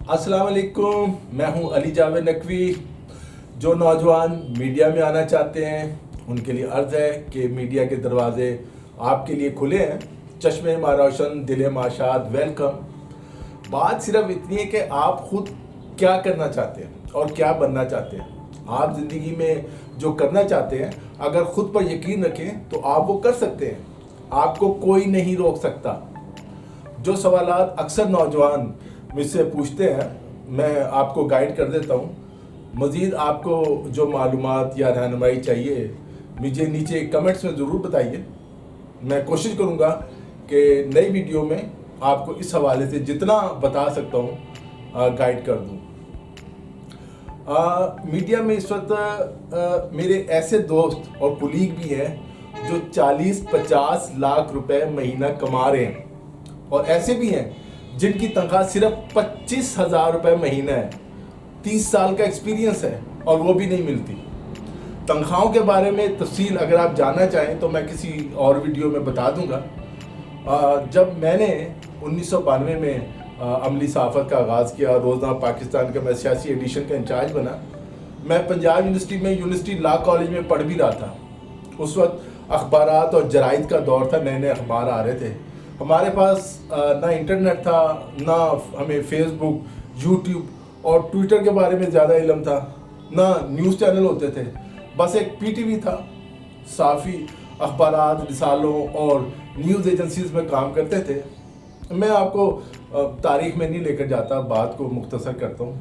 अस्सलाम वालेकुम, मैं हूं अली जावेद नकवी। जो नौजवान मीडिया में आना चाहते हैं उनके लिए अर्ज़ है कि मीडिया के दरवाज़े आपके लिए खुले हैं। चश्मे मारोशन, दिल माशाद, वेलकम। बात सिर्फ इतनी है कि आप खुद क्या करना चाहते हैं और क्या बनना चाहते हैं। आप ज़िंदगी में जो करना चाहते हैं, अगर खुद पर यकीन रखें तो आप वो कर सकते हैं। आपको कोई नहीं रोक सकता। जो सवालात अक्सर नौजवान मुझसे पूछते हैं, मैं आपको गाइड कर देता हूँ। मज़ीद आपको जो मालूमात या रहनुमाई चाहिए, मुझे नीचे कमेंट्स में ज़रूर बताइए। मैं कोशिश करूँगा कि नई वीडियो में आपको इस हवाले से जितना बता सकता हूँ गाइड कर दूँ। मीडिया में इस वक्त मेरे ऐसे दोस्त और कुलीग भी हैं जो 40-50 लाख रुपए महीना कमा रहे हैं, और ऐसे भी हैं जिनकी तनख्वाह सिर्फ 25,000 रुपये महीना है। 30 साल का एक्सपीरियंस है और वो भी नहीं मिलती। तनख्वाहों के बारे में तफसील अगर आप जानना चाहें तो मैं किसी और वीडियो में बता दूंगा। जब मैंने 1992 में अमली सहाफ़त का आगाज़ किया, रोज़नामा पाकिस्तान का मैं सियासी एडिशन का इंचार्ज बना। मैं पंजाब यूनिवर्सिटी में यूनिवर्सिटी लॉ कॉलेज में पढ़ भी रहा था। उस वक्त अखबारात और जराइद का दौर था, नए नए अखबार आ रहे थे। हमारे पास ना इंटरनेट था, ना हमें फेसबुक, यूट्यूब और ट्विटर के बारे में ज़्यादा इल्म था, ना न्यूज़ चैनल होते थे। बस एक पीटीवी था। साफ़ी अखबारात, रिसालों और न्यूज़ एजेंसीज़ में काम करते थे। मैं आपको तारीख़ में नहीं लेकर जाता, बात को मुख्तसर करता हूँ।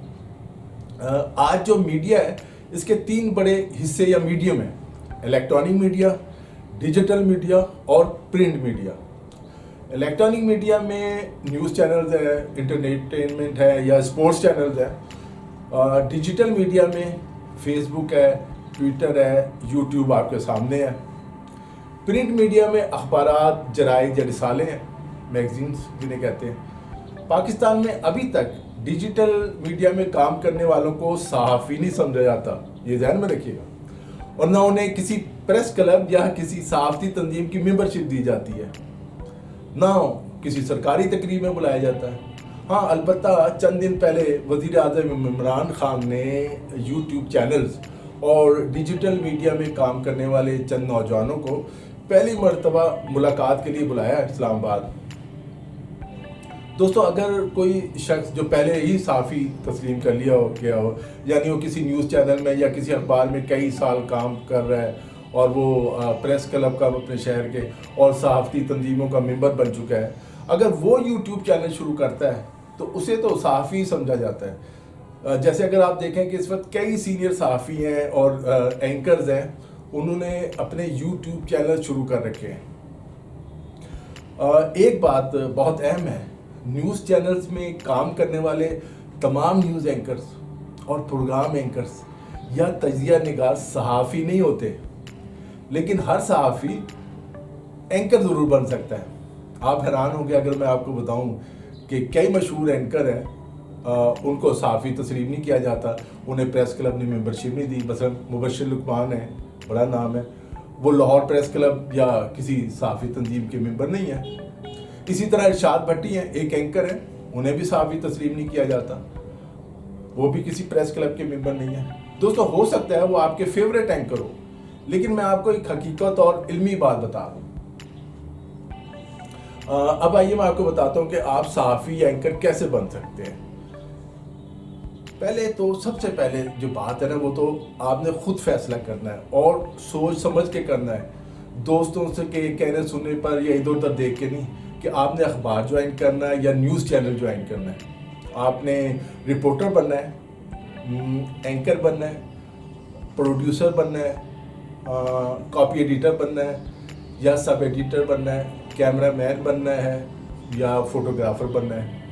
आज जो मीडिया है इसके 3 बड़े हिस्से या मीडियम हैं: इलेक्ट्रॉनिक मीडिया, डिजिटल मीडिया और प्रिंट मीडिया। इलेक्ट्रॉनिक मीडिया में न्यूज़ चैनल्स है, इंटरटेनमेंट है या स्पोर्ट्स चैनल्स है। डिजिटल मीडिया में फेसबुक है, ट्विटर है, यूट्यूब आपके सामने है। प्रिंट मीडिया में अखबारात, जराइद या रिसाले हैं, मैगजीन्स जिन्हें कहते हैं। पाकिस्तान में अभी तक डिजिटल मीडिया में काम करने वालों को सहाफ़ी नहीं समझा जाता, ये ध्यान में रखिएगा। और ना उन्हें किसी प्रेस क्लब या किसी सहाफ़ती तंजीम की मेंबरशिप दी जाती है, ना किसी सरकारी तकरीब में बुलाया जाता है। हाँ, अलबत्ता चंद दिन पहले वज़ीर आज़म इमरान खान ने यूट्यूब चैनल्स और डिजिटल मीडिया में काम करने वाले चंद नौजवानों को पहली मर्तबा मुलाकात के लिए बुलाया इस्लामाबाद। दोस्तों, अगर कोई शख्स जो पहले ही साफ़ी तस्लीम कर लिया हो गया हो, यानी वो किसी न्यूज़ चैनल में या किसी अखबार में कई साल काम कर रहा है और वो प्रेस क्लब का अपने शहर के और सहाफ़ती तंजीमों का मेंबर बन चुका है, अगर वो यूट्यूब चैनल शुरू करता है तो उसे तो सहाफ़ी समझा जाता है। जैसे अगर आप देखें कि इस वक्त कई सीनियर सहाफ़ी हैं और एंकर्स हैं, उन्होंने अपने यूट्यूब चैनल शुरू कर रखे हैं। एक बात बहुत अहम है, न्यूज़ चैनल्स में काम करने वाले तमाम न्यूज़ एंकर्स और प्रोग्राम एंकर्स या तजिया निगार सहाफ़ी नहीं होते, लेकिन हर सहाफ़ी एंकर ज़रूर बन सकता है। आप हैरान होंगे अगर मैं आपको बताऊं कि कई मशहूर एंकर हैं, उनको सहाफ़ी तस्लीम नहीं किया जाता, उन्हें प्रेस क्लब ने मेंबरशिप नहीं दी। मसलन मुबश्शिर लुकमान है, बड़ा नाम है, वो लाहौर प्रेस क्लब या किसी सहाफ़ी तंजीम के मेंबर नहीं है। इसी तरह इरशाद भट्टी हैं, एक एंकर हैं, उन्हें भी सहाफ़ी तस्लीम नहीं किया जाता, वो भी किसी प्रेस क्लब के मेंबर नहीं है। दोस्तों, हो सकता है वो आपके फेवरेट एंकर हो, लेकिन मैं आपको एक हकीकत और इल्मी बात बता दूं। अब आइए मैं आपको बताता हूं कि आप सहाफ़ी या एंकर कैसे बन सकते हैं। पहले तो सबसे पहले जो बात है ना, वो तो आपने खुद फैसला करना है और सोच समझ के करना है। दोस्तों से के कहने सुनने पर या इधर उधर देख के नहीं कि आपने अखबार ज्वाइन करना है या न्यूज़ चैनल ज्वाइन करना है। आपने रिपोर्टर बनना है, एंकर बनना है, प्रोड्यूसर बनना है, कॉपी एडिटर बनना है या सब एडिटर बनना है, कैमरा मैन बनना है या फोटोग्राफर बनना है।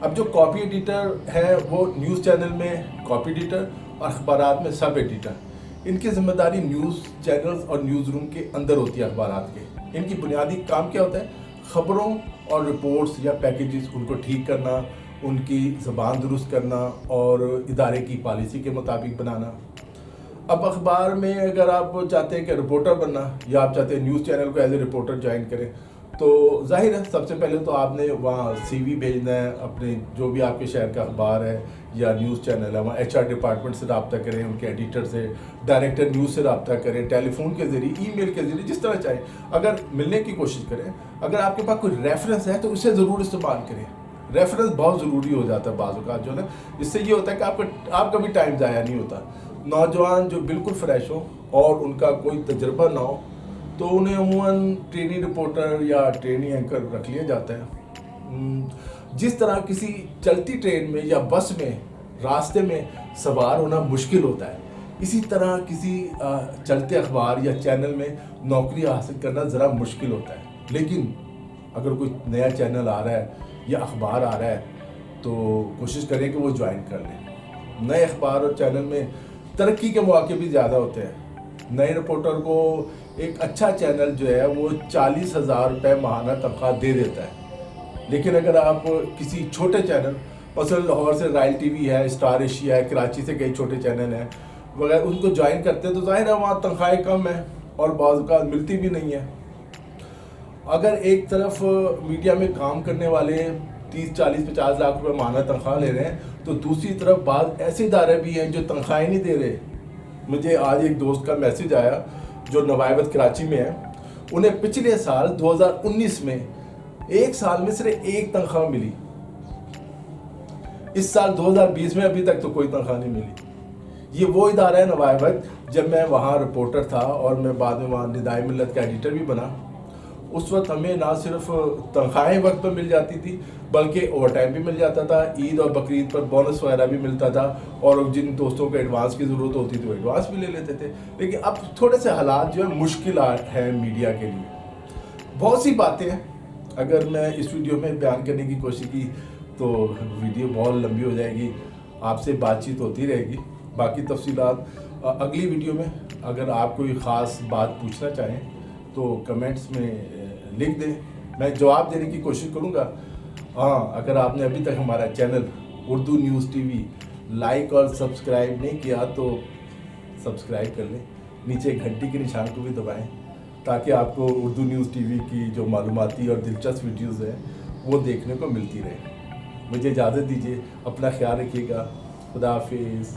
अब जो कॉपी एडिटर है वो न्यूज़ चैनल में कॉपी एडिटर और अखबारात में सब एडिटर। इनकी जिम्मेदारी न्यूज़ चैनल्स और न्यूज़ रूम के अंदर होती है अखबारात के। इनकी बुनियादी काम क्या होता है? ख़बरों और रिपोर्ट्स या पैकेजेस उनको ठीक करना, उनकी ज़बान दुरुस्त करना और इदारे की पॉलिसी के मुताबिक बनाना। अब अखबार में अगर आप चाहते हैं कि रिपोर्टर बनना या आप चाहते हैं न्यूज़ चैनल को एज ए रिपोर्टर ज्वाइन करें, تو ظاہر ہے سب سے پہلے تو آپ نے وہاں سی وی بھیجنا ہے، اپنے جو بھی آپ کے شہر کا اخبار ہے یا نیوز چینل ہے، وہاں ایچ آر ڈپارٹمنٹ سے رابطہ کریں، ان کے ایڈیٹر سے، ڈائریکٹر نیوز سے رابطہ کریں، ٹیلی فون کے ذریعے، ای میل کے ذریعے، جس طرح چاہیں اگر ملنے کی کوشش کریں۔ اگر آپ کے پاس کوئی ریفرنس ہے تو اسے ضرور استعمال کریں۔ ریفرنس بہت ضروری ہو جاتا ہے بعض اوقات جو ہے نا، اس سے یہ ہوتا ہے کہ آپ کا بھی ٹائم ضائع نہیں ہوتا۔ نوجوان جو بالکل فریش ہو اور ان کا کوئی تجربہ نہ ہو تو انہیں عموماً ٹرینی رپورٹر یا ٹرینی اینکر رکھ لیا جاتا ہے۔ جس طرح کسی چلتی ٹرین میں یا بس میں راستے میں سوار ہونا مشکل ہوتا ہے، اسی طرح کسی چلتے اخبار یا چینل میں نوکری حاصل کرنا ذرا مشکل ہوتا ہے۔ لیکن اگر کوئی نیا چینل آ رہا ہے یا اخبار آ رہا ہے تو کوشش کریں کہ وہ جوائن کر لیں۔ نئے اخبار اور چینل میں ترقی کے مواقع بھی زیادہ ہوتے ہیں۔ نئے رپورٹر کو ایک اچھا چینل جو ہے وہ 40,000 روپے ماہانہ تنخواہ دے دیتا ہے، لیکن اگر آپ کسی چھوٹے چینل، مثلا لاہور سے رائل ٹی وی ہے، اسٹار ایشیا ہے، کراچی سے کئی چھوٹے چینل ہیں وغیرہ، ان کو جوائن کرتے ہیں تو ظاہر ہے وہاں تنخواہیں کم ہیں اور بعض اوقات ملتی بھی نہیں ہیں۔ اگر ایک طرف میڈیا میں کام کرنے والے 30، 40، 50 لاکھ روپے ماہانہ تنخواہ لے رہے ہیں تو دوسری طرف بعض ایسے ادارے بھی ہیں جو تنخواہیں نہیں دے رہے۔ مجھے آج ایک دوست کا میسج آیا جو نوائبت کراچی میں ہے، انہیں پچھلے سال 2019 میں ایک سال میں صرف ایک تنخواہ ملی، اس سال 2020 میں ابھی تک تو کوئی تنخواہ نہیں ملی۔ یہ وہ ادارہ ہے نوائبت، جب میں وہاں رپورٹر تھا اور میں بعد میں وہاں ندائے ملت کا ایڈیٹر بھی بنا، اس وقت ہمیں نہ صرف تنخواہیں وقت پر مل جاتی تھی بلکہ اوور ٹائم بھی مل جاتا تھا، عید اور بقرعید پر بونس وغیرہ بھی ملتا تھا، اور جن دوستوں کو ایڈوانس کی ضرورت ہوتی تھی وہ ایڈوانس بھی لے لیتے تھے۔ لیکن اب تھوڑے سے حالات جو ہے مشکلات ہیں میڈیا کے لیے۔ بہت سی باتیں ہیں، اگر میں اس ویڈیو میں بیان کرنے کی کوشش کی تو ویڈیو بہت لمبی ہو جائے گی، آپ سے بات چیت ہوتی رہے گی۔ باقی تفصیلات اگلی ویڈیو میں، اگر آپ کوئی خاص بات پوچھنا چاہیں تو کمنٹس میں لکھ دیں، میں جواب دینے کی کوشش کروں گا۔ ہاں، اگر آپ نے ابھی تک ہمارا channel Urdu news T V like اور سبسکرائب نہیں کیا تو سبسکرائب کر لیں، نیچے گھنٹی کے نشان کو بھی دبائیں تاکہ آپ کو اردو نیوز ٹی وی کی جو معلوماتی اور دلچسپ ویڈیوز ہیں وہ دیکھنے کو ملتی رہے۔ مجھے اجازت دیجیے، اپنا خیال رکھیے گا، خدا حافظ۔